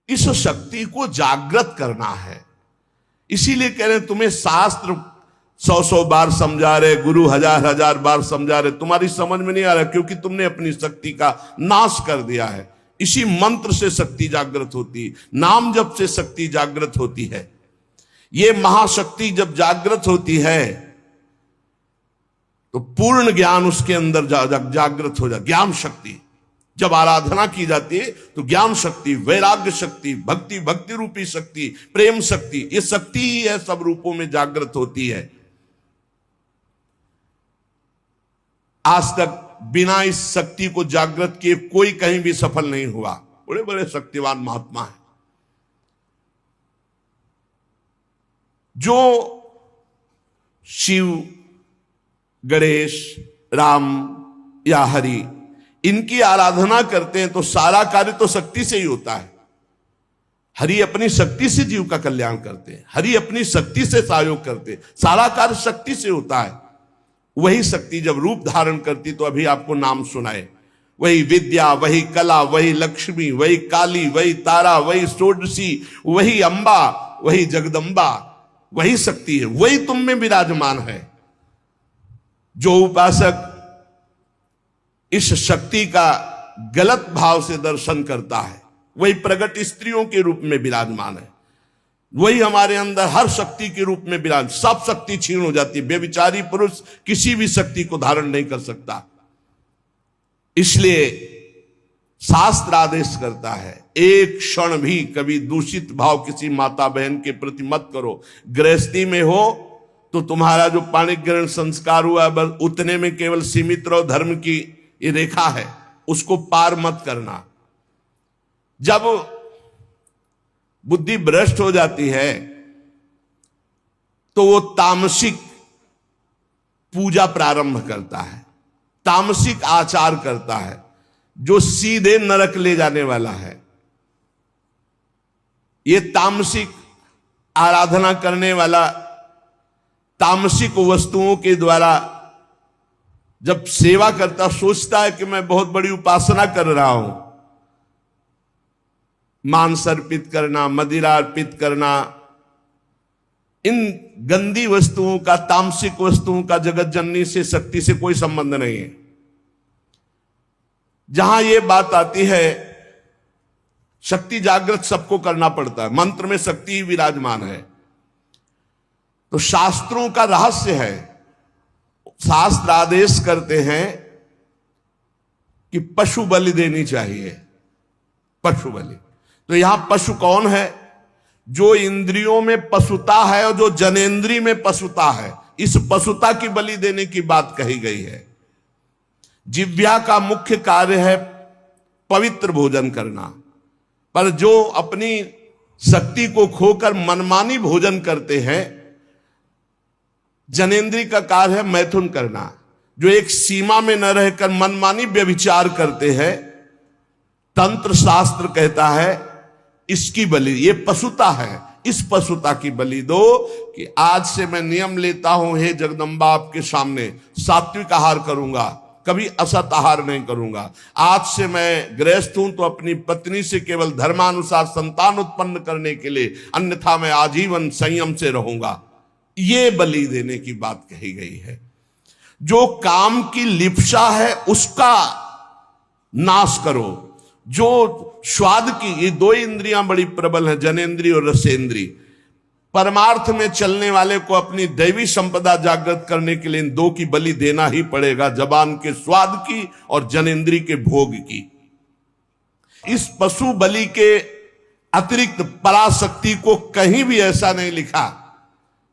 इस शक्ति को जागृत करना है। इसीलिए कह रहे तुम्हें शास्त्र 100 बार समझा रहे, गुरु हजार बार समझा रहे, तुम्हारी समझ में नहीं आ रहा, क्योंकि तुमने अपनी शक्ति का नाश कर दिया है। इसी मंत्र से शक्ति जागृत होती है, नाम जप से शक्ति जागृत होती है। ये महाशक्ति जब जागृत होती है तो पूर्ण ज्ञान उसके अंदर जागृत हो जाता। ज्ञान शक्ति जब आराधना की जाती है तो ज्ञान शक्ति, वैराग्य शक्ति, भक्ति रूपी शक्ति, प्रेम शक्ति, ये शक्ति ही है, सब रूपों में जागृत होती है। आज तक बिना इस शक्ति को जागृत किए कोई कहीं भी सफल नहीं हुआ। बड़े बड़े शक्तिवान महात्मा हैं जो शिव, गणेश, राम या हरि इनकी आराधना करते हैं तो सारा कार्य तो शक्ति से ही होता है। हरि अपनी शक्ति से जीव का कल्याण करते हैं, हरि अपनी शक्ति से सहयोग करते हैं, सारा कार्य शक्ति से होता है। वही शक्ति जब रूप धारण करती तो अभी आपको नाम सुनाए, वही विद्या, वही कला, वही लक्ष्मी, वही काली, वही तारा, वही षोडशी, वही अंबा, वही जगदम्बा, वही शक्ति है, वही तुम में विराजमान है। जो उपासक इस शक्ति का गलत भाव से दर्शन करता है वही प्रगट स्त्रियों के रूप में विराजमान है, वही हमारे अंदर हर शक्ति के रूप में विराज। सब शक्ति छीन हो जाती है, व्यभिचारी पुरुष किसी भी शक्ति को धारण नहीं कर सकता। इसलिए शास्त्र आदेश करता है एक क्षण भी कभी दूषित भाव किसी माता बहन के प्रति मत करो। गृहस्थी में हो तो तुम्हारा जो पाणिक ग्रहण संस्कार हुआ बस उतने में केवल सीमित रहो, धर्म की ये रेखा है उसको पार मत करना। जब बुद्धि भ्रष्ट हो जाती है तो वो तामसिक पूजा प्रारंभ करता है, तामसिक आचार करता है जो सीधे नरक ले जाने वाला है। ये तामसिक आराधना करने वाला तामसिक वस्तुओं के द्वारा जब सेवा करता सोचता है कि मैं बहुत बड़ी उपासना कर रहा हूं, मांस अर्पित करना, मदिरा अर्पित करना, इन गंदी वस्तुओं का, तामसिक वस्तुओं का जगत जननी से, शक्ति से कोई संबंध नहीं है। जहां यह बात आती है शक्ति जागृत सबको करना पड़ता है, मंत्र में शक्ति ही विराजमान है। तो शास्त्रों का रहस्य है, शास्त्र आदेश करते हैं कि पशु बलि देनी चाहिए, पशु बलि। तो यहां पशु कौन है? जो इंद्रियों में पशुता है और जो जनेन्द्रिय में पशुता है, इस पशुता की बलि देने की बात कही गई है। जिह्वा का मुख्य कार्य है पवित्र भोजन करना, पर जो अपनी शक्ति को खोकर मनमानी भोजन करते हैं, जनेन्द्रिय का कार्य है मैथुन करना। जो एक सीमा में न रहकर मनमानी व्यभिचार करते हैं, तंत्र शास्त्र कहता है इसकी बलि, ये पशुता है, इस पशुता की बलि दो कि आज से मैं नियम लेता हूं हे जगदम्बा आपके सामने सात्विक आहार करूंगा, कभी असत आहार नहीं करूंगा। आज से मैं गृहस्थ हूं तो अपनी पत्नी से केवल धर्मानुसार संतान उत्पन्न करने के लिए, अन्यथा मैं आजीवन संयम से रहूंगा। ये बलि देने की बात कही गई है। जो काम की लिप्सा है उसका नाश करो। जो स्वाद की, ये दो इंद्रियां बड़ी प्रबल हैं, जनेन्द्रिय और रसेंद्रिय। परमार्थ में चलने वाले को अपनी दैवी संपदा जागृत करने के लिए इन दो की बलि देना ही पड़ेगा, जबान के स्वाद की और जनेन्द्रिय के भोग की। इस पशु बलि के अतिरिक्त पराशक्ति को कहीं भी ऐसा नहीं लिखा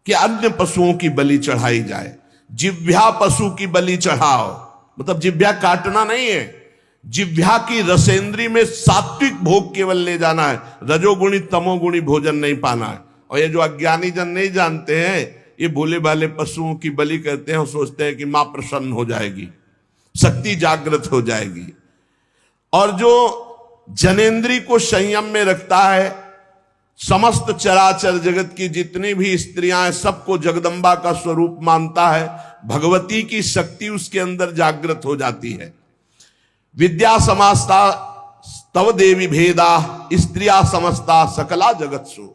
कि अन्य पशुओं की बलि चढ़ाई जाए। जिह्वा पशु की बलि चढ़ाओ, मतलब जिह्वा काटना नहीं है, जिह्वा की रसेंद्री में सात्विक भोग केवल ले जाना है, रजोगुणी तमोगुणी भोजन नहीं पाना है। और ये जो अज्ञानी जन नहीं जानते हैं, ये भोले भाले पशुओं की बलि करते हैं और सोचते हैं कि मां प्रसन्न हो जाएगी, शक्ति जागृत हो जाएगी। और जो जनेन्द्रिय को संयम में रखता है, समस्त चराचर जगत की जितनी भी स्त्रियां हैं सबको जगदम्बा का स्वरूप मानता है, भगवती की शक्ति उसके अंदर जागृत हो जाती है। विद्या तव देवी भेदा स्त्रिया समस्ता सकला जगत्सु।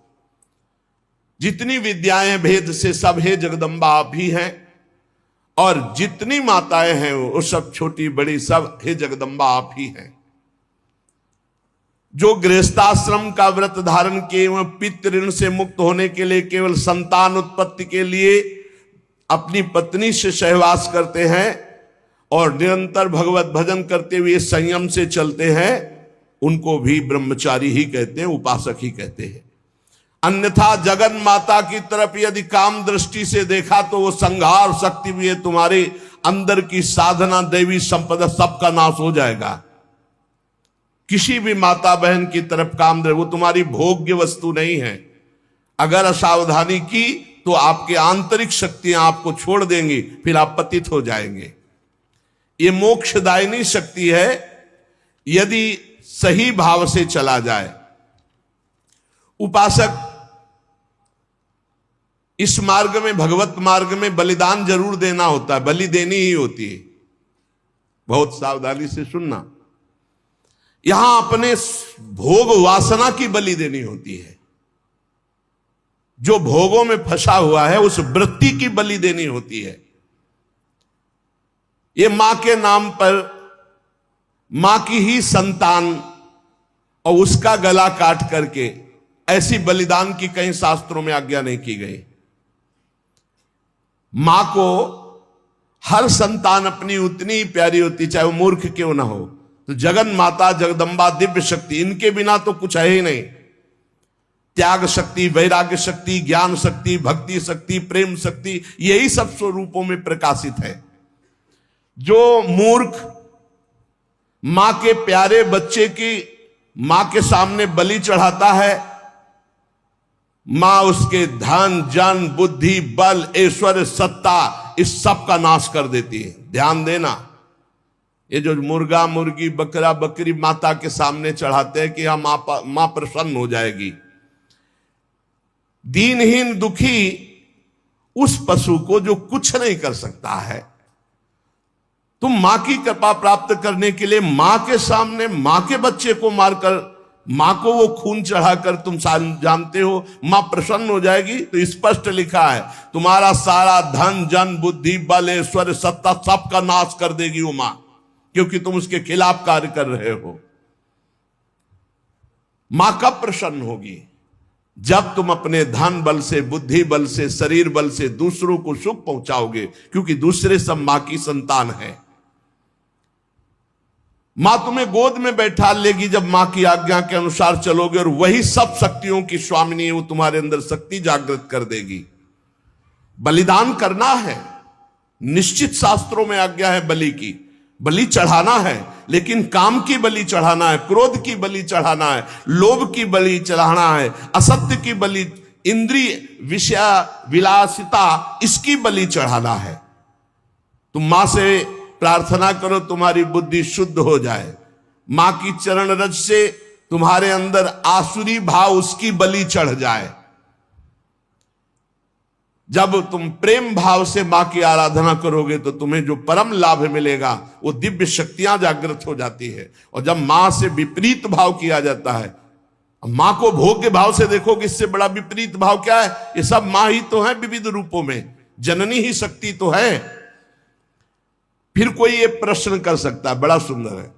जितनी विद्याएं भेद से सब हे जगदम्बा आप ही हैं, और जितनी माताएं हैं वो सब छोटी बड़ी सब हे जगदम्बा आप ही हैं। जो गृहस्थाश्रम का व्रत धारण किए एवं पितृ ऋण से मुक्त होने के लिए केवल संतान उत्पत्ति के लिए अपनी पत्नी से सहवास करते हैं और निरंतर भगवत भजन करते हुए संयम से चलते हैं, उनको भी ब्रह्मचारी ही कहते हैं, उपासक ही कहते हैं। अन्यथा जगन माता की तरफ यदि काम दृष्टि से देखा तो वो संहार शक्ति भी है, तुम्हारे अंदर की साधना दैवी संपदा सबका नाश हो जाएगा। किसी भी माता बहन की तरफ काम दे, वो तुम्हारी भोग्य वस्तु नहीं है। अगर असावधानी की तो आपके आंतरिक शक्तियां आपको छोड़ देंगी, फिर आप पतित हो जाएंगे। ये मोक्षदायिनी शक्ति है यदि सही भाव से चला जाए। उपासक इस मार्ग में, भगवत मार्ग में बलिदान जरूर देना होता है, बलि देनी ही होती है। बहुत सावधानी से सुनना, यहां अपने भोग वासना की बलि देनी होती है। जो भोगों में फंसा हुआ है उस वृत्ति की बलि देनी होती है। ये मां के नाम पर मां की ही संतान और उसका गला काट करके, ऐसी बलिदान की कहीं शास्त्रों में आज्ञा नहीं की गई। मां को हर संतान अपनी उतनी ही प्यारी होती, चाहे वो मूर्ख क्यों ना हो। तो जगन माता जगदम्बा दिव्य शक्ति, इनके बिना तो कुछ है ही नहीं। त्याग शक्ति, वैराग्य शक्ति, ज्ञान शक्ति, भक्ति शक्ति, प्रेम शक्ति, यही सब स्वरूपों में प्रकाशित है। जो मूर्ख मां के प्यारे बच्चे की मां के सामने बलि चढ़ाता है, मां उसके धन जन बुद्धि बल ऐश्वर्य सत्ता इस सब का नाश कर देती है। ध्यान देना, ये जो मुर्गा मुर्गी बकरा बकरी माता के सामने चढ़ाते हैं कि हाँ मां प्रसन्न हो जाएगी, दीनहीन दुखी उस पशु को जो कुछ नहीं कर सकता है, तुम मां की कृपा प्राप्त करने के लिए मां के सामने मां के बच्चे को मारकर, मां को वो खून चढ़ाकर तुम जानते हो मां प्रसन्न हो जाएगी। तो स्पष्ट लिखा है तुम्हारा सारा धन जन बुद्धि बल ऐश्वर्य सत्ता सबका नाश कर देगी वो मां, क्योंकि तुम उसके खिलाफ कार्य कर रहे हो। मां कब प्रसन्न होगी? जब तुम अपने धन बल से, बुद्धि बल से, शरीर बल से दूसरों को सुख पहुंचाओगे, क्योंकि दूसरे सब मां की संतान है। मां तुम्हें गोद में बैठा लेगी जब मां की आज्ञा के अनुसार चलोगे, और वही सब शक्तियों की स्वामिनी है, वो तुम्हारे अंदर शक्ति जागृत कर देगी। बलिदान करना है, निश्चित शास्त्रों में आज्ञा है बलि की, बलि चढ़ाना है, लेकिन काम की बलि चढ़ाना है, क्रोध की बलि चढ़ाना है, लोभ की बलि चढ़ाना है, असत्य की बलि, इंद्रिय विषय विलासिता इसकी बलि चढ़ाना है। तुम मां से प्रार्थना करो तुम्हारी बुद्धि शुद्ध हो जाए, मां की चरण रज से तुम्हारे अंदर आसुरी भाव उसकी बलि चढ़ जाए। जब तुम प्रेम भाव से मां की आराधना करोगे तो तुम्हें जो परम लाभ मिलेगा वो दिव्य शक्तियां जागृत हो जाती है। और जब मां से विपरीत भाव किया जाता है, मां को भोग्य भाव से देखोगे, इससे बड़ा विपरीत भाव क्या है? ये सब मां ही तो है विविध रूपों में, जननी ही शक्ति तो है। फिर कोई ये प्रश्न कर सकता है, बड़ा सुंदर है,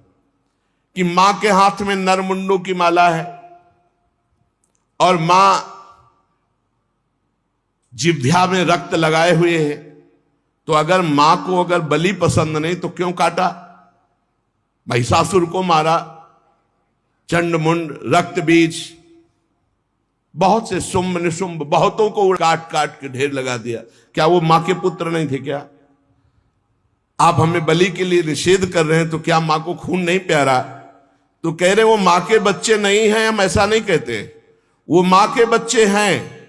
कि मां के हाथ में नरमुंडों की माला है और मां जिह्वा में रक्त लगाए हुए है, तो अगर मां को अगर बलि पसंद नहीं तो क्यों काटा? महिषासुर को मारा, चंडमुंड रक्त बीज, बहुत से शुंभ निशुंभ बहुतों को काट काट के ढेर लगा दिया। क्या वो मां के पुत्र नहीं थे क्या? आप हमें बलि के लिए निषेध कर रहे हैं, तो क्या मां को खून नहीं प्यारा? तो कह रहे वो मां के बच्चे नहीं हैं, हम ऐसा नहीं कहते, वो मां के बच्चे हैं,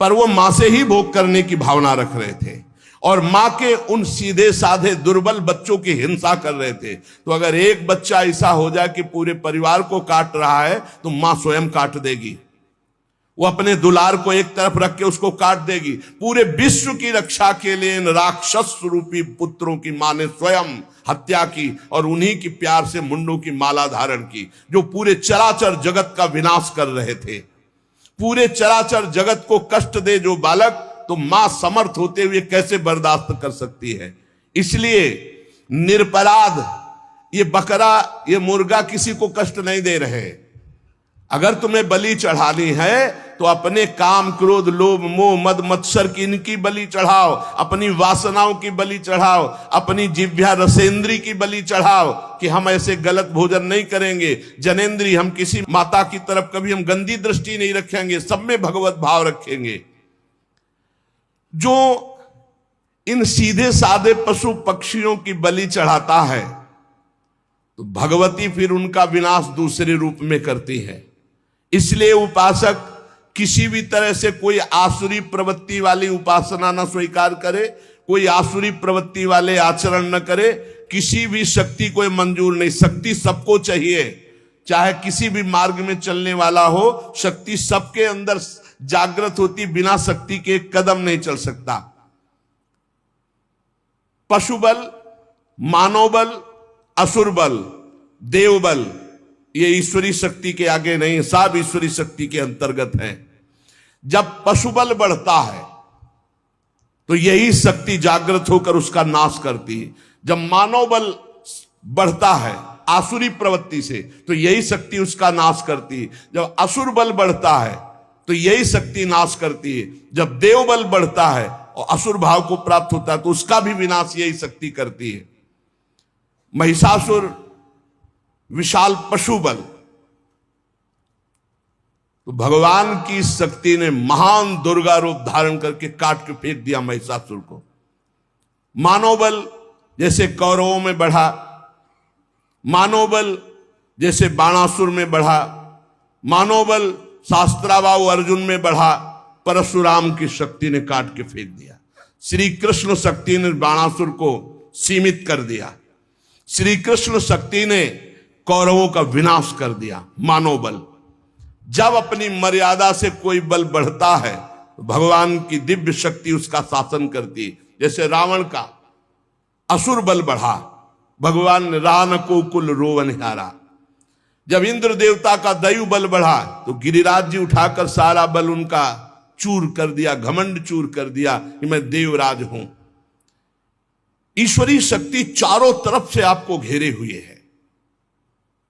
पर वो मां से ही भोग करने की भावना रख रहे थे और मां के उन सीधे साधे दुर्बल बच्चों की हिंसा कर रहे थे। तो अगर एक बच्चा ऐसा हो जाए कि पूरे परिवार को काट रहा है तो मां स्वयं काट देगी। वो अपने दुलार को एक तरफ रख के उसको काट देगी। पूरे विश्व की रक्षा के लिए इन राक्षस रूपी पुत्रों की मां ने स्वयं हत्या की और उन्हीं की प्यार से मुंडों की माला धारण की, जो पूरे चराचर जगत का विनाश कर रहे थे। पूरे चराचर जगत को कष्ट दे जो बालक, तो मां समर्थ होते हुए कैसे बर्दाश्त कर सकती है। इसलिए निरपराध ये बकरा, ये मुर्गा किसी को कष्ट नहीं दे रहे। अगर तुम्हें बलि चढ़ानी है तो अपने काम, क्रोध, लोभ, मोह, मद, मत्सर की इनकी बलि चढ़ाओ, अपनी वासनाओं की बलि चढ़ाओ, अपनी जिह्वा रसेंद्री की बलि चढ़ाओ कि हम ऐसे गलत भोजन नहीं करेंगे। जनेंद्री, हम किसी माता की तरफ कभी हम गंदी दृष्टि नहीं रखेंगे, सब में भगवत भाव रखेंगे। जो इन सीधे साधे पशु पक्षियों की बलि चढ़ाता है तो भगवती फिर उनका विनाश दूसरे रूप में करती है। इसलिए उपासक किसी भी तरह से कोई आसुरी प्रवृत्ति वाली उपासना न स्वीकार करे, कोई आसुरी प्रवृत्ति वाले आचरण न करे। किसी भी शक्ति को मंजूर नहीं। शक्ति सबको चाहिए, चाहे किसी भी मार्ग में चलने वाला हो, शक्ति सबके अंदर जागृत होती, बिना शक्ति के एक कदम नहीं चल सकता। पशु बल, मानव बल, असुर बल, देव बल, ये ईश्वरी शक्ति के आगे नहीं, सब ईश्वरी शक्ति के अंतर्गत है। जब पशु बल बढ़ता है तो यही शक्ति जागृत होकर उसका नाश करती है। जब मानव बल बढ़ता है आसुरी प्रवृत्ति से तो यही शक्ति उसका नाश करती है। जब असुर बल बढ़ता है तो यही शक्ति नाश करती है। जब देव बल बढ़ता है और असुर भाव को प्राप्त होता है तो उसका भी विनाश यही शक्ति करती है। महिषासुर विशाल पशु बल, तो भगवान की शक्ति ने महान दुर्गा रूप धारण करके काट के फेंक दिया महिषासुर को। मानव बल जैसे कौरवों में बढ़ा, मानव बल जैसे बाणासुर में बढ़ा, मानव बल शास्त्राबाहु अर्जुन में बढ़ा, परशुराम की शक्ति ने काट के फेंक दिया। श्री कृष्ण शक्ति ने बाणासुर को सीमित कर दिया। श्री कृष्ण शक्ति ने कौरवों का विनाश कर दिया। मानव बल, जब अपनी मर्यादा से कोई बल बढ़ता है तो भगवान की दिव्य शक्ति उसका शासन करती है। जैसे रावण का असुर बल बढ़ा, भगवान ने रान को कुल रोवनिहारा। जब इंद्र देवता का दैव बल बढ़ा तो गिरिराज जी उठाकर सारा बल उनका चूर कर दिया, घमंड चूर कर दिया कि मैं देवराज हूं। ईश्वरी शक्ति चारों तरफ से आपको घेरे हुए है।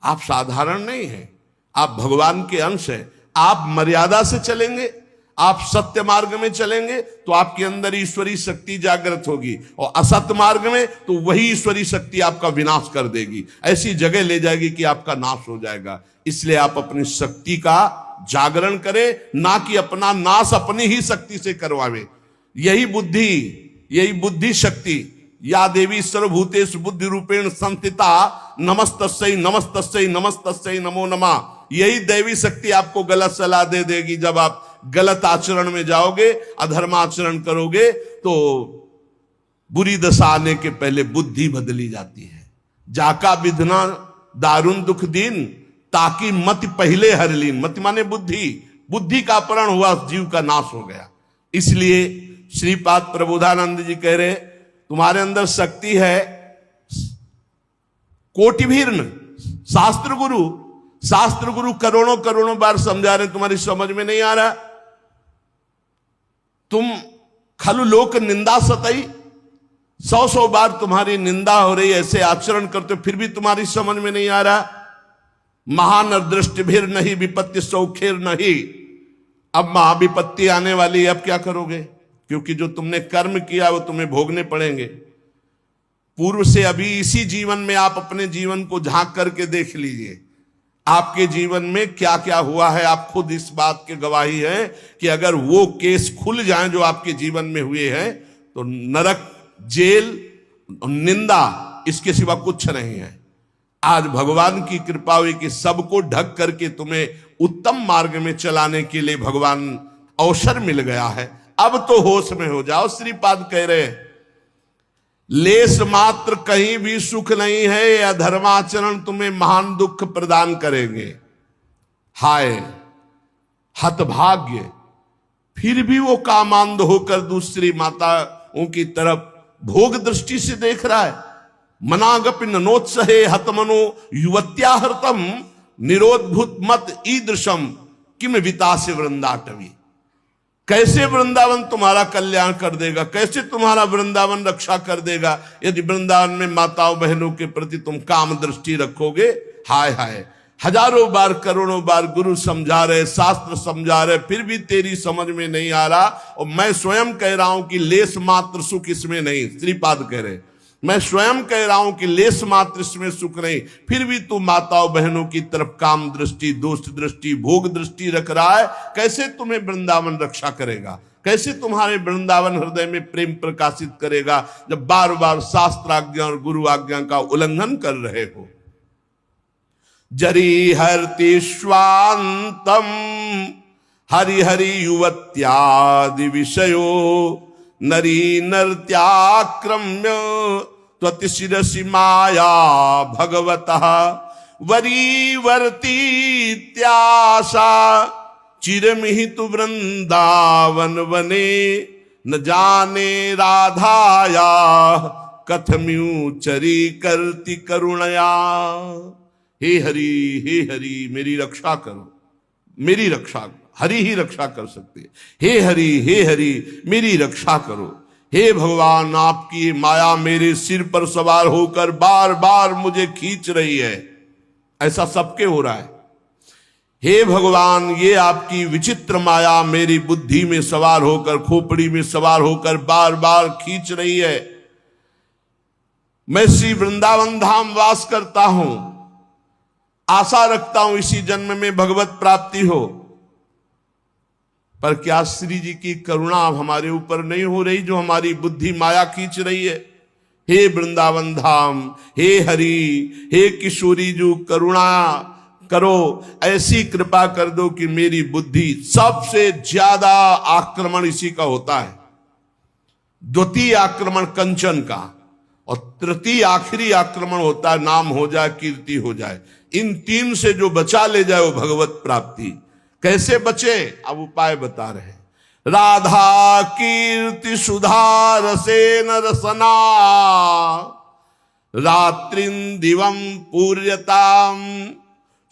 आप साधारण नहीं हैं, आप भगवान के अंश हैं। आप मर्यादा से चलेंगे, आप सत्य मार्ग में चलेंगे तो आपके अंदर ईश्वरी शक्ति जागृत होगी, और असत्य मार्ग में तो वही ईश्वरी शक्ति आपका विनाश कर देगी, ऐसी जगह ले जाएगी कि आपका नाश हो जाएगा। इसलिए आप अपनी शक्ति का जागरण करें, ना कि अपना नाश अपनी ही शक्ति से करवावे। यही बुद्धि शक्ति, या देवी सर्वभूतेषु बुद्धि रूपेण संस्थिता नमस्तस्यै नमस्तस्यै नमस्तस्यै नमो नमः। यही दैवी शक्ति आपको गलत सलाह दे देगी। जब आप गलत आचरण में जाओगे, अधर्माचरण करोगे, तो बुरी दशा आने के पहले बुद्धि बदली जाती है। जाका विधना दारुण दुख दीन, ताकि मति पहले हर लीन। मति माने बुद्धि का अपहरण हुआ, जीव का नाश हो गया। इसलिए श्रीपाद प्रबोधानंद जी कह रहे, तुम्हारे अंदर शक्ति है कोटिभीर्ण। शास्त्र गुरु करोड़ों करोड़ों बार समझा रहे, तुम्हारी समझ में नहीं आ रहा। तुम खलु लोक निंदा सतई, 100 बार तुम्हारी निंदा हो रही, ऐसे आचरण करते हो, फिर भी तुम्हारी समझ में नहीं आ रहा। महानदृष्टि भीर नहीं विपत्ति सौखेर नहीं। अब महाविपत्ति आने वाली, अब क्या करोगे? क्योंकि जो तुमने कर्म किया वो तुम्हें भोगने पड़ेंगे। पूर्व से अभी इसी जीवन में आप अपने जीवन को झांक करके देख लीजिए, आपके जीवन में क्या क्या हुआ है। आप खुद इस बात के गवाही हैं कि अगर वो केस खुल जाएं जो आपके जीवन में हुए हैं तो नरक, जेल, निंदा, इसके सिवा कुछ नहीं है। आज भगवान की कृपा हुई कि सबको ढक करके तुम्हें उत्तम मार्ग में चलाने के लिए भगवान अवसर मिल गया है। अब तो होश में हो जाओ। श्रीपाद कह रहे हैं, लेस मात्र कहीं भी सुख नहीं है, या धर्माचरण तुम्हें महान दुख प्रदान करेंगे। हाय हतभाग्य। फिर भी वो कामांध होकर दूसरी माताओं की तरफ भोग दृष्टि से देख रहा है। मनागपि ननोत्सहे हतमनो युवत्या हृतम निरोधभूत मत ईदृशम किम वितासे वृंदाटवी। कैसे वृंदावन तुम्हारा कल्याण कर देगा, कैसे तुम्हारा वृंदावन रक्षा कर देगा यदि वृंदावन में माताओं बहनों के प्रति तुम काम दृष्टि रखोगे। हाय हाय, हजारों बार करोड़ों बार गुरु समझा रहे, शास्त्र समझा रहे, फिर भी तेरी समझ में नहीं आ रहा। और मैं स्वयं कह रहा हूं कि लेस मात्र सुख इसमें नहीं, श्रीपाद कह रहे, मैं स्वयं कह रहा हूं कि लेस मात्र इसमें सुख नहीं, फिर भी तू माताओं बहनों की तरफ काम दृष्टि, दोस्त दृष्टि, भोग दृष्टि रख रहा है। कैसे तुम्हें वृंदावन रक्षा करेगा, कैसे तुम्हारे वृंदावन हृदय में प्रेम प्रकाशित करेगा जब बार बार शास्त्र आज्ञा और गुरु आज्ञा का उल्लंघन कर रहे हो। जरी हरति स्वांतम हरि हरि युवत्यादि विषयो नरी नर्त्याक्रम्य त्वतिशिरसि माया भगवतः वरीवर्तीत्याशा चिरमिहितु वृंदावन वने न जाने राधाया कथम्यू चरी करती करुणया। हे हरि मेरी रक्षा करो, मेरी रक्षा करो। हरि ही रक्षा कर सकते हैं। हे हरि मेरी रक्षा करो। हे भगवान, आपकी माया मेरे सिर पर सवार होकर बार बार मुझे खींच रही है। ऐसा सबके हो रहा है। हे भगवान, ये आपकी विचित्र माया मेरी बुद्धि में सवार होकर, खोपड़ी में सवार होकर बार बार खींच रही है। मैं श्री वृंदावन धाम वास करता हूं, आशा रखता हूं इसी जन्म में भगवत प्राप्ति हो, पर क्या श्री जी की करुणा अब हमारे ऊपर नहीं हो रही जो हमारी बुद्धि माया खींच रही है। हे वृंदावन धाम, हे हरि, हे किशोरी जो करुणा करो, ऐसी कृपा कर दो कि मेरी बुद्धि, सबसे ज्यादा आक्रमण इसी का होता है। द्वितीय आक्रमण कंचन का, और तृतीय आखिरी आक्रमण होता है नाम हो जाए, कीर्ति हो जाए। इन तीन से जो बचा ले जाए वो भगवत प्राप्ति। कैसे बचे, अब उपाय बता रहे। राधा कीर्ति सुधा रसेन रसना रात्रिं दिवं पूर्यताम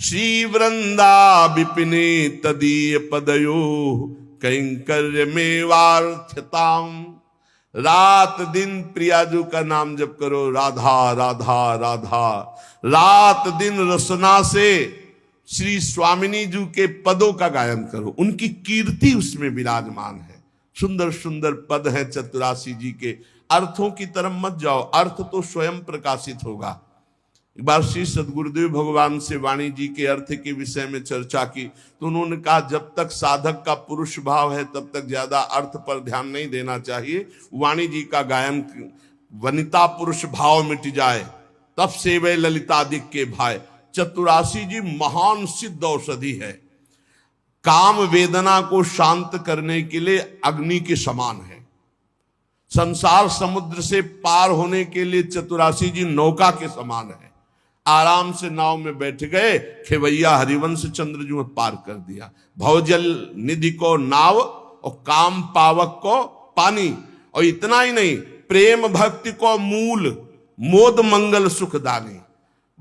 श्री वृंदा विपिने तदीय पदयो कैंकर्य में वार्थताम। रात दिन प्रियाजू का नाम जप करो, राधा राधा राधा। रात दिन रसना से श्री स्वामिनी जी के पदों का गायन करो, उनकी कीर्ति उसमें विराजमान है। सुंदर सुंदर पद हैं चतुरासी जी के। अर्थों की तरफ मत जाओ, अर्थ तो स्वयं प्रकाशित होगा। एक बार श्री सद्गुरुदेव भगवान से वाणी जी के अर्थ के विषय में चर्चा की तो उन्होंने कहा, जब तक साधक का पुरुष भाव है तब तक ज्यादा अर्थ पर ध्यान नहीं देना चाहिए। वाणी जी का गायन वनिता पुरुष भाव मिट जाए तब सेवे ललितादिक के भाई। चतुरासी जी महान सिद्ध औषधि है। काम वेदना को शांत करने के लिए अग्नि के समान है। संसार समुद्र से पार होने के लिए चतुरासी जी नौका के समान है। आराम से नाव में बैठ गए, खेवैया हरिवंश चंद्र जी में पार कर दिया। भवजल निधि को नाव और काम पावक को पानी। और इतना ही नहीं, प्रेम भक्ति को मूल, मोद मंगल सुखदानी।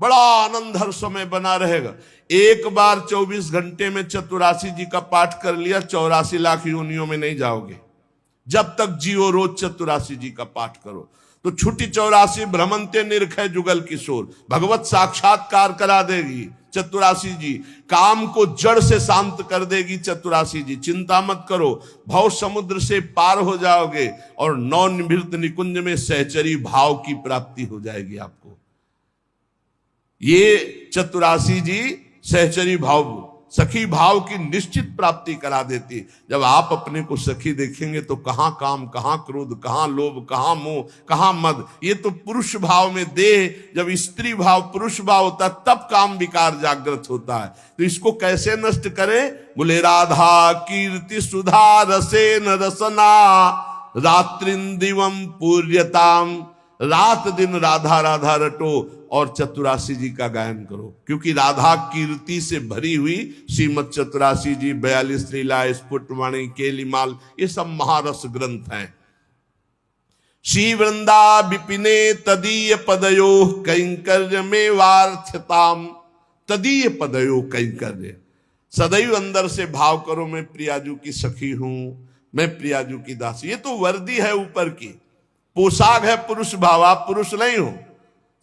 बड़ा आनंद हर समय बना रहेगा। एक बार 24 घंटे में चतुरासी जी का पाठ कर लिया, 84 लाख योनियों में नहीं जाओगे। जब तक जियो रोज चतुरासी जी का पाठ करो तो छुट्टी 84 भ्रमंते निरखय जुगल किशोर, भगवत साक्षात्कार करा देगी चतुरासी जी। काम को जड़ से शांत कर देगी चतुरासी जी। चिंता मत करो, भव समुद्र से पार हो जाओगे और नौ निभृत निकुंज में सहचरी भाव की प्राप्ति हो जाएगी आपको। ये चतुरासी जी सहचरी भाव, सखी भाव की निश्चित प्राप्ति करा देती। जब आप अपने को सखी देखेंगे तो कहां काम, कहां क्रोध, कहां लोभ, कहां मोह, कहां मद। ये तो पुरुष भाव में देह, जब स्त्री भाव पुरुष भाव होता तब काम विकार जागृत होता है। तो इसको कैसे नष्ट करें? बोले राधा कीर्ति सुधा रसेन रसना रात्रिं दिवं पूर्यताम रात दिन राधा राधा रटो और चतुरासी जी का गायन करो, क्योंकि राधा कीर्ति से भरी हुई श्रीमद चतुरासी जी, 42 लीला, स्फुटवाणी, केलिमाल, ये सब महारस ग्रंथ हैं। श्री वृंदा विपिने तदीय पदयो कैंकर्य में वार्थताम, तदीय पदयो कैंकर्य, सदैव अंदर से भाव करो मैं प्रियाजू की सखी हूं, मैं प्रियाजू की दासी। ये तो वर्दी है ऊपर की, पोशाक है पुरुष भाव, आप पुरुष नहीं हो,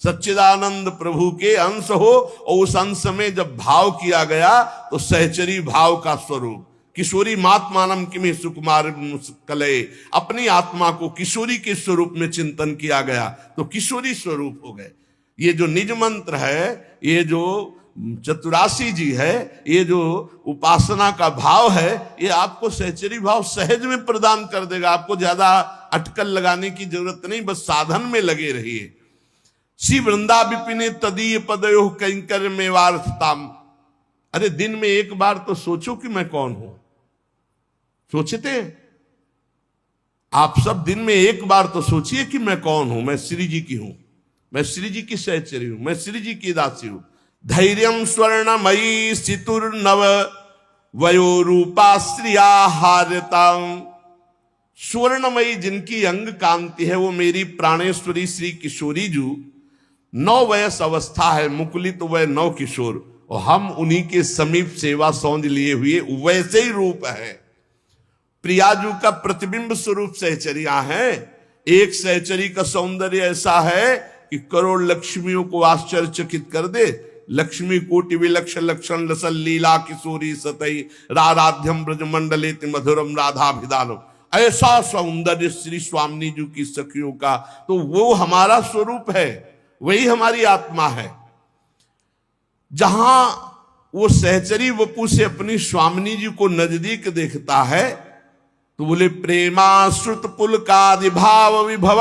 सच्चिदानंद प्रभु के अंश हो। और उस अंश में जब भाव किया गया तो सहचरी भाव का स्वरूप, किशोरी मात्मानम किमि सुकुमार कलये, अपनी आत्मा को किशोरी के स्वरूप में चिंतन किया गया तो किशोरी स्वरूप हो गए। ये जो निज मंत्र है, ये जो चतुरासी जी है, ये जो उपासना का भाव है, ये आपको सहचरी भाव सहज में प्रदान कर देगा। आपको ज्यादा अटकल लगाने की जरूरत नहीं, बस साधन में लगे रहिए। श्री वृंदा विपिने तदीय पदयो कैंकर में वार्थताम। अरे दिन में एक बार तो सोचो कि मैं कौन हूं। सोचते आप सब दिन में एक बार तो सोचिए कि मैं कौन हूं। मैं श्री जी की हूं, मैं श्री जी की सहचरी हूं, मैं श्री जी की दासी हूं। धैर्यम स्वर्णमयी सितुर्नव वयो रूपा श्रिया हार्यताम। स्वर्णमयी जिनकी अंग कांति है, वो मेरी प्राणेश्वरी श्री किशोरी जू। 9 वयस अवस्था है, मुकुलित वय 9 किशोर, और हम उन्हीं के समीप सेवा सौंध लिए हुए वैसे ही रूप है। प्रियाजू का प्रतिबिंब स्वरूप सहचरिया है। एक सहचरी का सौंदर्य ऐसा है कि करोड़ लक्ष्मियों को आश्चर्यचकित कर दे। लक्ष्मी कोटि विलक्षण लक्षण लसल लीला किशोरी सतई राराध्यम ब्रजमंडलेति मधुरम राधाभिदानम। ऐसा सौंदर्य श्री स्वामिनी जी की सखियों का, तो वो हमारा स्वरूप है, वही हमारी आत्मा है। जहां वो सहचरी वपु से अपनी स्वामिनी जी को नजदीक देखता है तो बोले प्रेमाश्रुत पुलकादि भाव विभव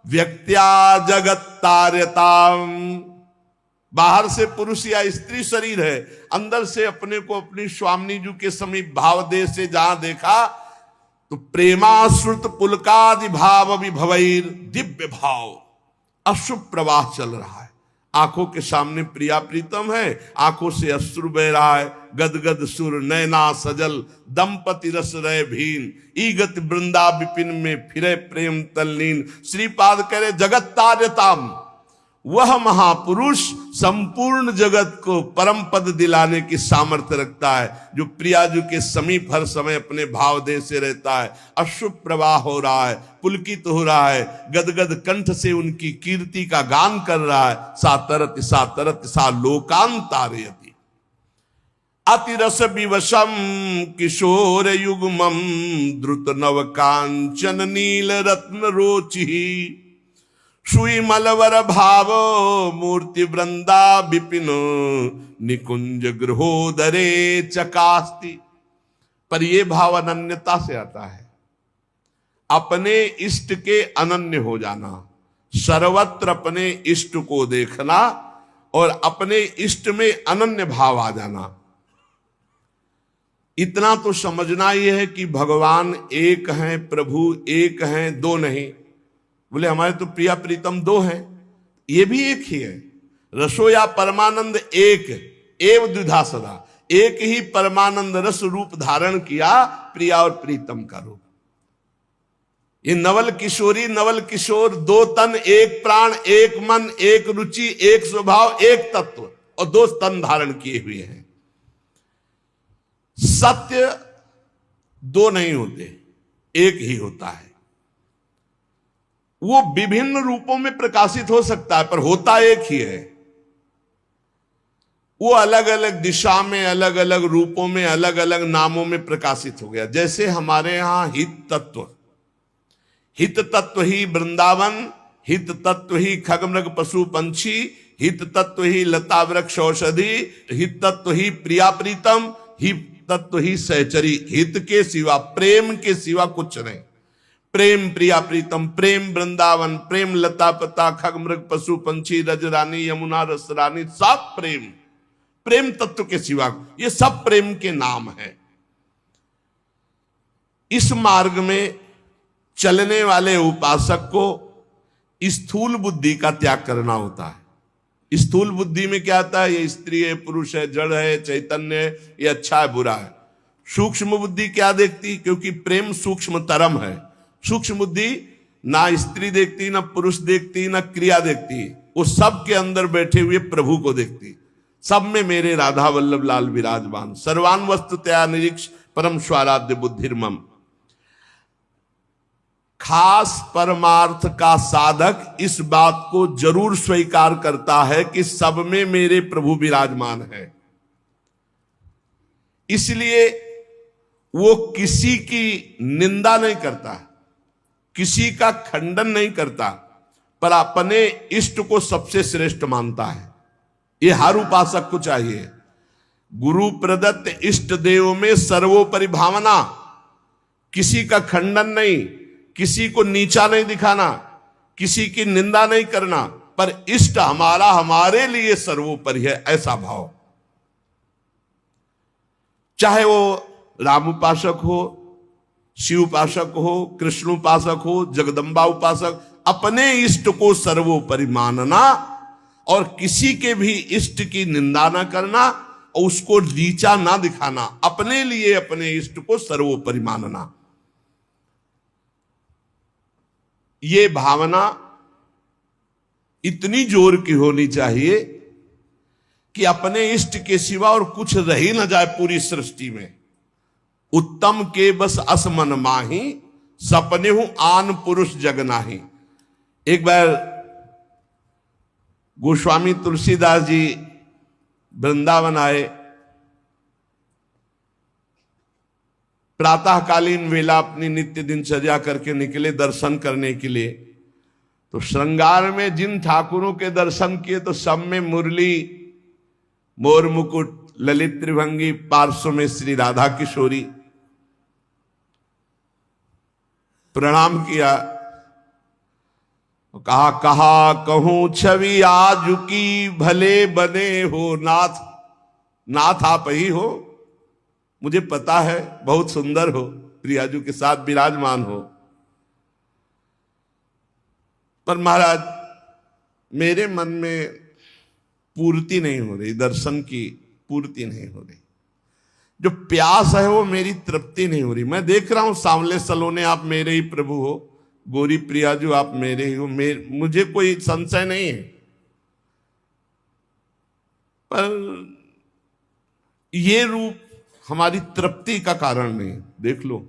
व्यक्त्या जगत तार्यताम। बाहर से पुरुष या स्त्री शरीर है, अंदर से अपने को अपनी स्वामिनी जी के समीप भाव दे से जहां देखा तो प्रेमाश्रुत पुलकादि भाव विभवैर, दिव्य भाव अशुभ प्रवाह चल रहा है। आंखों के सामने प्रिया प्रीतम है, आंखों से अश्रु बह रहा है। गदगद सुर नैना सजल दंपति रस रहे भीन, ईगत वृंदा विपिन में फिरे प्रेम तल्लीन। श्रीपाद करे जगत तार्यताम। वह महापुरुष संपूर्ण जगत को परम पद दिलाने की सामर्थ्य रखता है, जो प्रियाजू के समीप हर समय अपने भाव दे से रहता है। अश्रु प्रवाह हो रहा है, पुलकित हो रहा है, गदगद कंठ से उनकी कीर्ति का गान कर रहा है। सातरत सा लोकान तारयति। अतिरस विवशम किशोर युग्मम द्रुत नव कांचन नील रत्न रोचि। सुई मलवर भाव मूर्ति वृंदा विपिन निकुंज गृहोदरे चकास्ति। पर यह भाव अनन्यता से आता है, अपने इष्ट के अनन्य हो जाना, सर्वत्र अपने इष्ट को देखना और अपने इष्ट में अनन्य भाव आ जाना। इतना तो समझना यह है कि भगवान एक हैं, प्रभु एक हैं, दो नहीं। बोले हमारे तो प्रिया प्रीतम 2 हैं, ये भी एक ही है। रसो या परमानंद एक एव द्विधा सदा, एक ही परमानंद रस रूप धारण किया, प्रिया और प्रीतम का रूप। ये नवल किशोरी नवल किशोर, 2 तन, 1 प्राण, 1 मन, 1 रुचि, 1 स्वभाव, 1 तत्व, और 2 तन धारण किए हुए हैं। सत्य 2 नहीं होते, एक ही होता है। वो विभिन्न रूपों में प्रकाशित हो सकता है, पर होता एक ही है। वो अलग अलग दिशा में, अलग अलग रूपों में, अलग अलग नामों में प्रकाशित हो गया। जैसे हमारे यहां हित तत्व ही वृंदावन, हित तत्व ही खगमृग पशु पंछी, हित तत्व ही लता वृक्ष औषधि, हित तत्व ही प्रिया प्रीतम, हित तत्व ही सहचरी। हित के सिवा, प्रेम के सिवा कुछ नहीं। प्रेम प्रिया प्रीतम, प्रेम वृंदावन, प्रेम लता पता खगमृग पशु पंछी रजरानी यमुना रसरानी, सब प्रेम, प्रेम तत्व के सिवा ये सब प्रेम के नाम है। इस मार्ग में चलने वाले उपासक को स्थूल बुद्धि का त्याग करना होता है। स्थूल बुद्धि में क्या आता है? ये स्त्री है, पुरुष है, जड़ है, चैतन्य है, ये अच्छा है, बुरा है। सूक्ष्म बुद्धि क्या देखती? क्योंकि प्रेम सूक्ष्म तरम है। सूक्ष्म बुद्धि ना स्त्री देखती, ना पुरुष देखती, ना क्रिया देखती, वो सब के अंदर बैठे हुए प्रभु को देखती। सब में मेरे राधा वल्लभ लाल विराजमान, सर्वान वस्तुतया निरीक्ष परम स्वाराध्य बुद्धिर्मम। खास परमार्थ का साधक इस बात को जरूर स्वीकार करता है कि सब में मेरे प्रभु विराजमान है। इसलिए वो किसी की निंदा नहीं करता, किसी का खंडन नहीं करता, पर अपने इष्ट को सबसे श्रेष्ठ मानता है। ये हर उपासक को चाहिए। गुरु प्रदत्त इष्ट देव में सर्वोपरि भावना, किसी का खंडन नहीं, किसी को नीचा नहीं दिखाना, किसी की निंदा नहीं करना, पर इष्ट हमारा हमारे लिए सर्वोपरि है, ऐसा भाव। चाहे वो राम उपासक हो, शिव उपासक हो, कृष्ण उपासक हो, जगदम्बा उपासक, अपने इष्ट को सर्वोपरि मानना और किसी के भी इष्ट की निंदा ना करना और उसको नीचा ना दिखाना, अपने लिए अपने इष्ट को सर्वोपरि मानना। ये भावना इतनी जोर की होनी चाहिए कि अपने इष्ट के सिवा और कुछ रह ही न जाए पूरी सृष्टि में। उत्तम के बस असमन माही, सपने हूं आन पुरुष जग नाही। एक बार गोस्वामी तुलसीदास जी वृंदावन आए, प्रातःकालीन वेला अपनी नित्य दिनचर्या करके निकले दर्शन करने के लिए। तो श्रृंगार में जिन ठाकुरों के दर्शन किए तो सब में मुरली, मोर मुकुट, ललित त्रिभंगी, पार्श्व में श्री राधा किशोरी। प्रणाम किया, कहा कहा कहूं छवि आज की, भले बने हो नाथ। नाथ आप ही हो, मुझे पता है बहुत सुंदर हो, प्रियाजू के साथ विराजमान हो, पर महाराज मेरे मन में पूर्ति नहीं हो रही, दर्शन की पूर्ति नहीं हो रही। जो प्यास है वो मेरी तृप्ति नहीं हो रही। मैं देख रहा हूं सांवले सलोने आप मेरे ही प्रभु हो, गोरी प्रियाजू आप मेरे ही हो, मुझे कोई संशय नहीं है, पर ये रूप हमारी तृप्ति का कारण नहीं। देख लो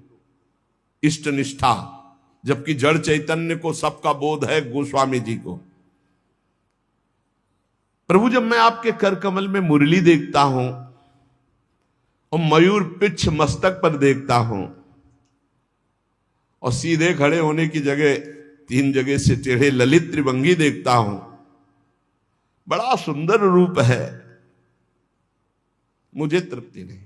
इष्ट निष्ठा, जबकि जड़ चैतन्य को सबका बोध है, गोस्वामी जी को। प्रभु जब मैं आपके कर कमल में मुरली देखता हूं और मयूर पिच्छ मस्तक पर देखता हूं और सीधे खड़े होने की जगह 3 जगह से टेढ़े ललित त्रिभंगी देखता हूं, बड़ा सुंदर रूप है, मुझे तृप्ति नहीं।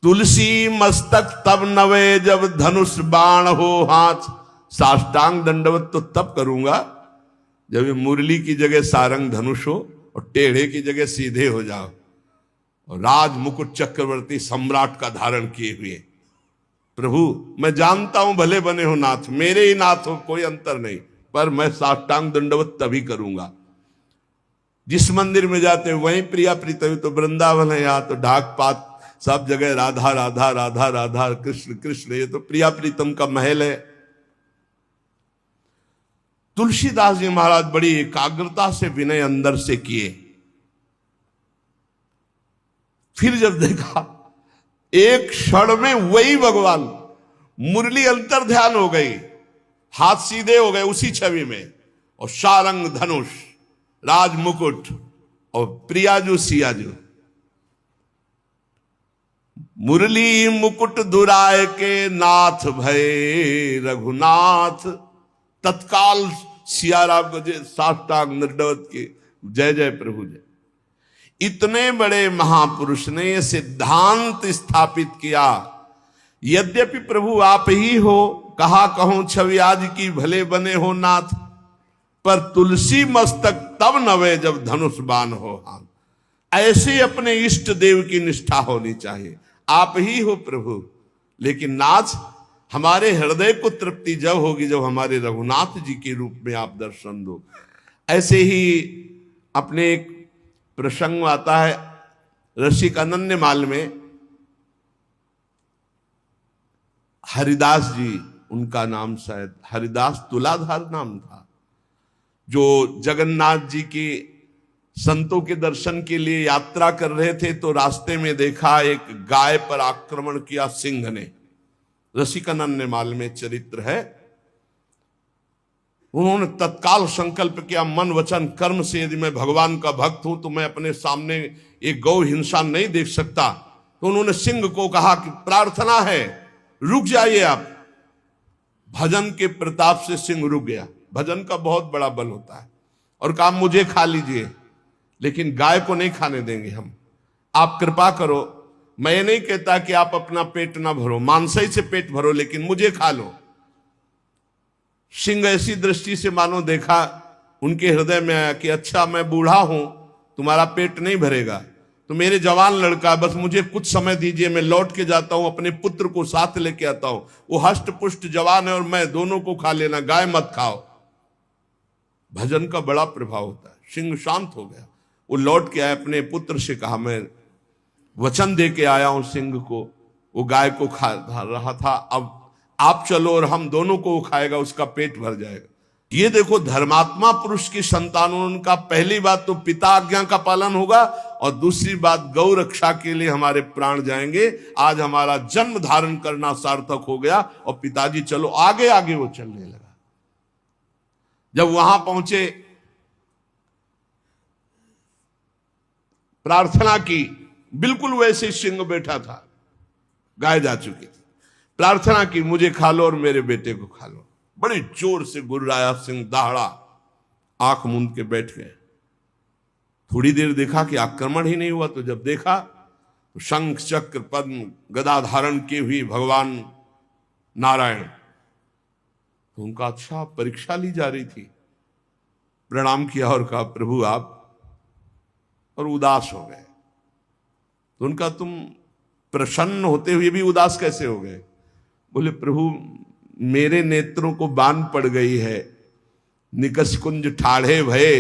तुलसी मस्तक तब नवे जब धनुष बाण हो हाथ, साष्टांग दंडवत तो तब करूंगा जब ये मुरली की जगह सारंग धनुष हो और टेढ़े की जगह सीधे हो जाओ और राज मुकुट चक्रवर्ती सम्राट का धारण किए हुए। प्रभु मैं जानता हूं भले बने हो नाथ, मेरे ही नाथ हो, कोई अंतर नहीं, पर मैं साष्टांग दंडवत तभी करूंगा। जिस मंदिर में जाते हैं वहीं प्रिया प्रीतम, तो वृंदावन है, यहाँ तो ढाक पात सब जगह राधा राधा राधा राधा, कृष्ण कृष्ण, ये तो प्रिया प्रीतम का महल है। तुलसीदास जी महाराज बड़ी एकाग्रता से विनय अंदर से किए। फिर जब देखा एक क्षण में वही भगवान, मुरली अंतर ध्यान हो गई, हाथ सीधे हो गए उसी छवि में, और सारंग धनुष, राज मुकुट और प्रियाजू सियाजू। मुरली मुकुट दुराय के नाथ भय रघुनाथ, तत्काल सियाराम को जय साष्टांग दंडवत के जय जय प्रभु जय। इतने बड़े महापुरुष ने यह सिद्धांत स्थापित किया, यद्यपि प्रभु आप ही हो, कहा कहूं छवि आज की, भले बने हो नाथ, पर तुलसी मस्तक तब नवे जब धनुष बाण हो हाथ। ऐसे अपने इष्ट देव की निष्ठा होनी चाहिए। आप ही हो प्रभु, लेकिन नाथ हमारे हृदय को तृप्ति जब होगी जब हमारे रघुनाथ जी के रूप में आप दर्शन दो। ऐसे ही अपने एक प्रसंग आता है रसिक अनन्यमाल में, हरिदास जी, उनका नाम शायद हरिदास तुलाधार नाम था, जो जगन्नाथ जी के संतों के दर्शन के लिए यात्रा कर रहे थे तो रास्ते में देखा एक गाय पर आक्रमण किया सिंह ने। रसिकानंद में चरित्र है। उन्होंने तत्काल संकल्प किया, मन वचन कर्म से यदि मैं भगवान का भक्त हूं तो मैं अपने सामने एक गौ हिंसा नहीं देख सकता। तो उन्होंने सिंह को कहा कि प्रार्थना है, रुक जाइए आप। भजन के प्रताप से सिंह रुक गया। भजन का बहुत बड़ा बल होता है। और कहा मुझे खा लीजिए, लेकिन गाय को नहीं खाने देंगे हम, आप कृपा करो। मैं ये नहीं कहता कि आप अपना पेट ना भरो, मांसाई से पेट भरो, लेकिन मुझे खा लो। सिंह ऐसी दृष्टि से मानो देखा, उनके हृदय में आया कि अच्छा मैं बूढ़ा हूं, तुम्हारा पेट नहीं भरेगा, तो मेरे जवान लड़का, बस मुझे कुछ समय दीजिए, मैं लौट के जाता हूं, अपने पुत्र को साथ लेके आता हूं, वो हष्ट पुष्ट जवान है और मैं, दोनों को खा लेना, गाय मत खाओ। भजन का बड़ा प्रभाव होता है। सिंह शांत हो गया, वो लौट के आया, अपने पुत्र से कहा मैं वचन दे के आया हूं सिंह को, वो गाय को खा रहा था, अब आप चलो और हम दोनों को वो खाएगा, उसका पेट भर जाएगा। ये देखो धर्मात्मा पुरुष की संतानों, उनका पहली बात तो पिता आज्ञा का पालन होगा और दूसरी बात गौ रक्षा के लिए हमारे प्राण जाएंगे। आज हमारा जन्म धारण करना सार्थक हो गया और पिताजी चलो आगे आगे वो चलने लगा। जब वहां पहुंचे, प्रार्थना की, बिल्कुल वैसे सिंह बैठा था, गाय जा चुकी थी, प्रार्थना की मुझे खा लो और मेरे बेटे को खा लो। बड़ी जोर से गुर्राया सिंह, दहाड़ा, आंख मूंद के बैठ गए। थोड़ी देर देखा कि आक्रमण ही नहीं हुआ, तो जब देखा तो शंख चक्र पद्म गदा धारण की हुई भगवान नारायण, तो उनका अच्छा परीक्षा ली जा रही थी। प्रणाम किया और कहा प्रभु आप, और उदास हो गए। तो उनका तुम प्रसन्न होते हुए भी उदास कैसे हो गए? बोले प्रभु मेरे नेत्रों को बान पड़ गई है, निकस कुंज ठाढ़े भये,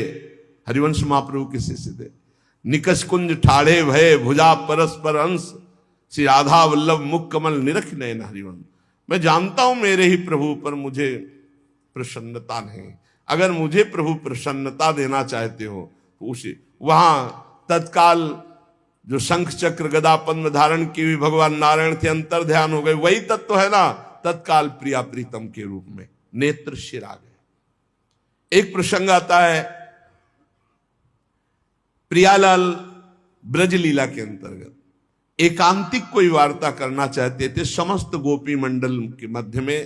हरिवंश महाप्रभु के शिष्य थे, निकस कुंज ठाढ़े भये भुजा परस्पर अंश, श्री राधा वल्लभ मुख कमल निरख नयन हरिवंश। मैं जानता हूं मेरे ही प्रभु पर मुझे प्रसन्नता नहीं। अगर मुझे प्रभु प्रसन्नता देना चाहते हो तो उसे, वहां तत्काल जो शंख चक्र गदा पद्म धारण की हुई भगवान नारायण थे, अंतर ध्यान हो गए। वही तत्व है ना, तत्काल प्रिया प्रीतम के रूप में नेत्र शिर आ गए। एक प्रसंग आता है प्रियालाल ब्रज लीला के अंतर्गत, एकांतिक कोई वार्ता करना चाहते थे समस्त गोपी मंडल के मध्य में,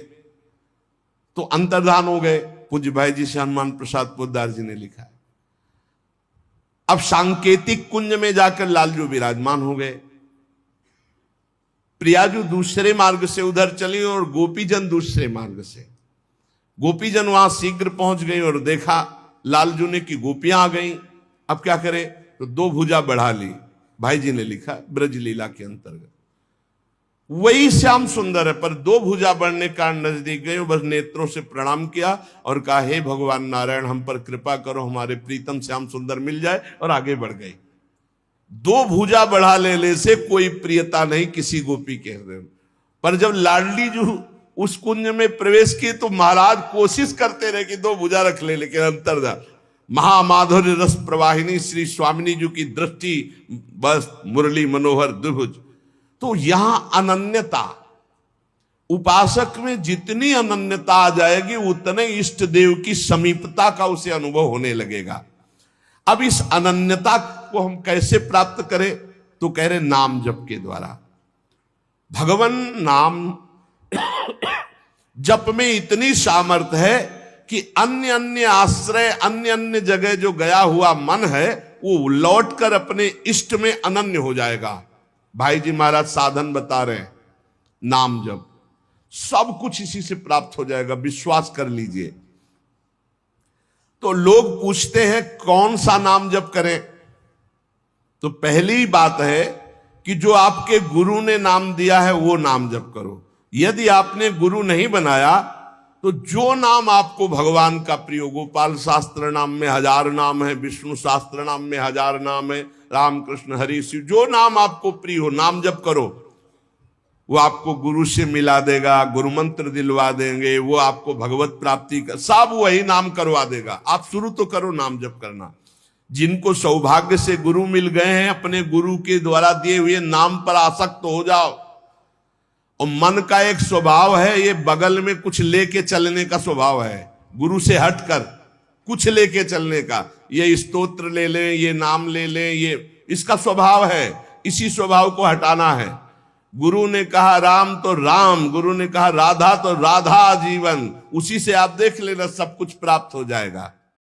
तो अंतर्धान हो गए। पूज्य भाई जी से हनुमान प्रसाद पोद्दार जी ने लिखा है। अब सांकेतिक कुंज में जाकर लालजू विराजमान हो गए, प्रियाजू दूसरे मार्ग से उधर चली और गोपीजन दूसरे मार्ग से। गोपीजन वहां शीघ्र पहुंच गई और देखा लालजू ने कि गोपियां आ गई। अब क्या करे, तो दो भुजा बढ़ा ली। भाई जी ने लिखा ब्रज लीला के अंतर्गत वही श्याम सुंदर है, पर दो भुजा बढ़ने का नजदीक गए, बस नेत्रों से प्रणाम किया और कहा हे भगवान नारायण हम पर कृपा करो, हमारे प्रीतम श्याम सुंदर मिल जाए, और आगे बढ़ गई। दो भुजा बढ़ा लेने से कोई प्रियता नहीं किसी गोपी के हृदय में। पर जब लाडली जो उस कुंज में प्रवेश किए तो महाराज कोशिश करते रहे कि दो भुजा रख ले, लेकिन अंतर्धा महामाधुर्य रस प्रवाहिनी श्री स्वामिनी जी की दृष्टि, बस मुरली मनोहर द्विभुज। तो यहां अनन्यता, उपासक में जितनी अनन्यता आ जाएगी उतने इष्ट देव की समीपता का उसे अनुभव होने लगेगा। अब इस अनन्यता को हम कैसे प्राप्त करें, तो कह रहे नाम जप के द्वारा। भगवान नाम जप में इतनी सामर्थ्य है कि अन्य अन्य आश्रय, अन्य अन्य जगह जो गया हुआ मन है वो लौटकर अपने इष्ट में अनन्य हो जाएगा। भाई जी महाराज साधन बता रहे हैं, नाम जप, सब कुछ इसी से प्राप्त हो जाएगा, विश्वास कर लीजिए। तो लोग पूछते हैं कौन सा नाम जप करें, तो पहली बात है कि जो आपके गुरु ने नाम दिया है वो नाम जप करो। यदि आपने गुरु नहीं बनाया तो जो नाम आपको भगवान का प्रिय हो, गोपाल शास्त्र नाम में 1000 नाम है, विष्णु शास्त्र नाम में 1000 नाम है, राम कृष्ण हरि शिव, जो नाम आपको प्रिय हो नाम जप करो। वो आपको गुरु से मिला देगा, गुरु मंत्र दिलवा देंगे, वो आपको भगवत प्राप्ति का सब वही नाम करवा देगा। आप शुरू तो करो नाम जप करना। जिनको सौभाग्य से गुरु मिल गए हैं, अपने गुरु के द्वारा दिए हुए नाम पर आसक्त हो जाओ। और मन का एक स्वभाव है, ये बगल में कुछ लेके चलने का स्वभाव है, गुरु से हटकर कुछ लेके चलने का। ये स्तोत्र ले लें, ये नाम ले लें, ये इसका स्वभाव है। इसी स्वभाव को हटाना है। गुरु ने कहा राम तो राम, गुरु ने कहा राधा तो राधा जीवन, उसी से आप देख लेना सब कुछ प्राप्त हो जाएगा।